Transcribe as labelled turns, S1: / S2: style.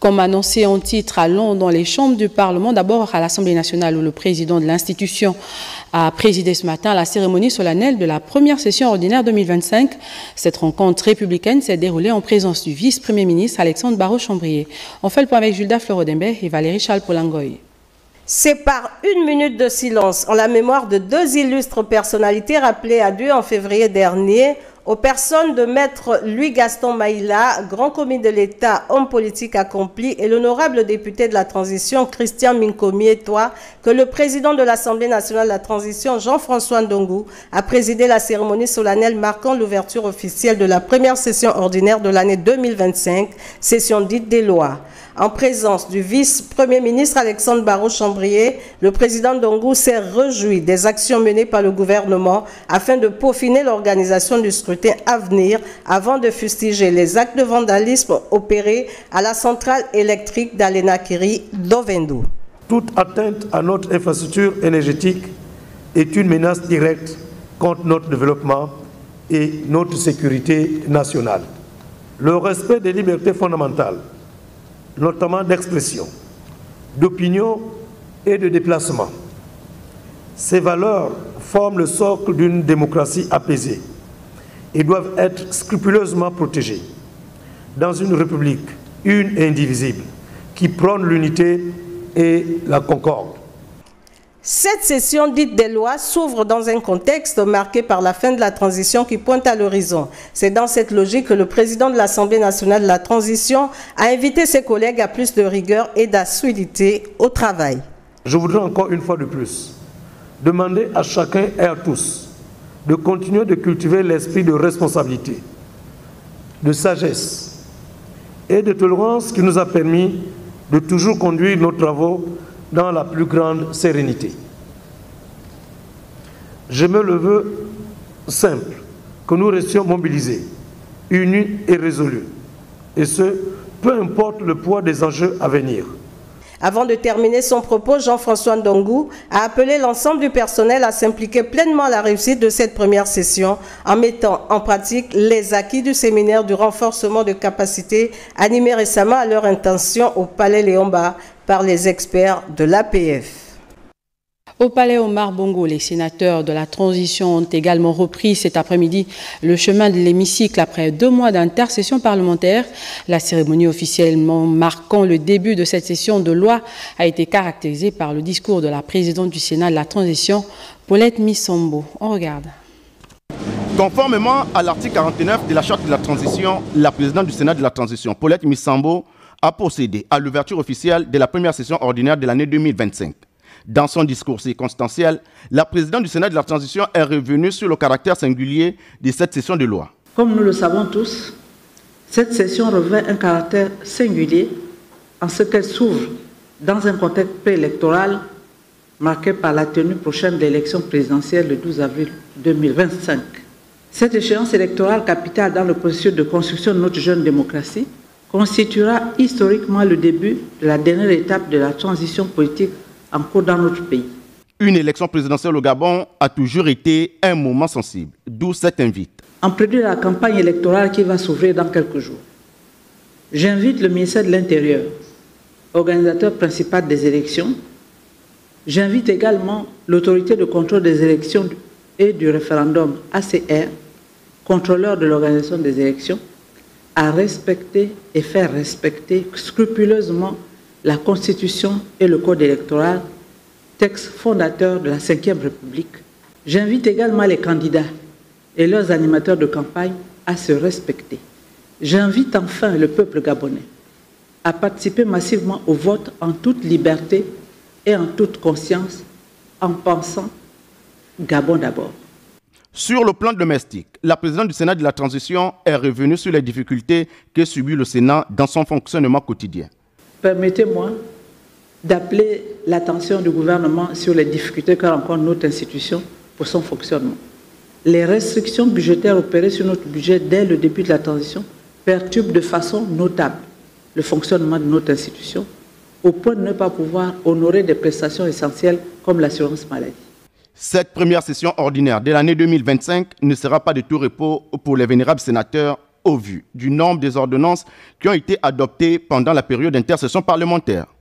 S1: Comme annoncé en titre, allons dans les chambres du Parlement, d'abord à l'Assemblée nationale où le président de l'institution a présidé ce matin la cérémonie solennelle de la première session ordinaire 2025. Cette rencontre républicaine s'est déroulée en présence du vice-premier ministre Alexandre Barrot-Chambrier. On fait le point avec Julda Florodembe et Valérie Charles-Polangoy.
S2: C'est par une minute de silence en la mémoire de deux illustres personnalités rappelées à Dieu en février dernier, aux personnes de Maître Louis-Gaston Maïla, grand commis de l'État, homme politique accompli, et l'honorable député de la transition Christian Minkomi-Etwa, que le président de l'Assemblée nationale de la transition, Jean-François Ndongou, a présidé la cérémonie solennelle marquant l'ouverture officielle de la première session ordinaire de l'année 2025, session dite des lois. En présence du vice-premier ministre Alexandre Barrot-Chambrier, le président Ndongou s'est réjoui des actions menées par le gouvernement afin de peaufiner l'organisation du scrutin à venir avant de fustiger les actes de vandalisme opérés à la centrale électrique d'Alenakiri d'Ovendou.
S3: Toute atteinte à notre infrastructure énergétique est une menace directe contre notre développement et notre sécurité nationale. Le respect des libertés fondamentales, notamment d'expression, d'opinion et de déplacement. Ces valeurs forment le socle d'une démocratie apaisée et doivent être scrupuleusement protégées dans une république une et indivisible qui prône l'unité et la concorde.
S2: Cette session dite des lois s'ouvre dans un contexte marqué par la fin de la transition qui pointe à l'horizon. C'est dans cette logique que le président de l'Assemblée nationale de la transition a invité ses collègues à plus de rigueur et d'assiduité au travail.
S3: Je voudrais encore une fois de plus demander à chacun et à tous de continuer de cultiver l'esprit de responsabilité, de sagesse et de tolérance qui nous a permis de toujours conduire nos travaux dans la plus grande sérénité. Je me le veux simple, que nous restions mobilisés, unis et résolus, et ce, peu importe le poids des enjeux à venir.
S2: Avant de terminer son propos, Jean-François Ndongou a appelé l'ensemble du personnel à s'impliquer pleinement à la réussite de cette première session en mettant en pratique les acquis du séminaire du renforcement de capacités animé récemment à leur intention au Palais Léomba par les experts de l'APF.
S1: Au Palais Omar Bongo, les sénateurs de la transition ont également repris cet après-midi le chemin de l'hémicycle après 2 mois d'intercession parlementaire. La cérémonie officiellement marquant le début de cette session de loi a été caractérisée par le discours de la présidente du Sénat de la transition, Paulette Missambo. On regarde.
S4: Conformément à l'article 49 de la charte de la transition, la présidente du Sénat de la transition, Paulette Missambo, a procédé à l'ouverture officielle de la première session ordinaire de l'année 2025. Dans son discours circonstanciel, la présidente du Sénat de la transition est revenue sur le caractère singulier de cette session de loi.
S5: Comme nous le savons tous, cette session revêt un caractère singulier en ce qu'elle s'ouvre dans un contexte préélectoral marqué par la tenue prochaine de l'élection présidentielle le 12 avril 2025. Cette échéance électorale capitale dans le processus de construction de notre jeune démocratie constituera historiquement le début de la dernière étape de la transition politique en cours dans notre pays.
S4: Une élection présidentielle au Gabon a toujours été un moment sensible, d'où cette invite.
S5: En prélude à la campagne électorale qui va s'ouvrir dans quelques jours, j'invite le ministère de l'Intérieur, organisateur principal des élections. J'invite également l'autorité de contrôle des élections et du référendum ACR, contrôleur de l'organisation des élections, à respecter et faire respecter scrupuleusement la Constitution et le Code électoral, texte fondateur de la Ve République. J'invite également les candidats et leurs animateurs de campagne à se respecter. J'invite enfin le peuple gabonais à participer massivement au vote en toute liberté et en toute conscience, en pensant Gabon d'abord.
S4: Sur le plan domestique, la présidente du Sénat de la transition est revenue sur les difficultés que subit le Sénat dans son fonctionnement quotidien.
S5: Permettez-moi d'appeler l'attention du gouvernement sur les difficultés que rencontre notre institution pour son fonctionnement. Les restrictions budgétaires opérées sur notre budget dès le début de la transition perturbent de façon notable le fonctionnement de notre institution, au point de ne pas pouvoir honorer des prestations essentielles comme l'assurance maladie.
S4: Cette première session ordinaire de l'année 2025 ne sera pas de tout repos pour les vénérables sénateurs au vu du nombre des ordonnances qui ont été adoptées pendant la période d'intercession parlementaire.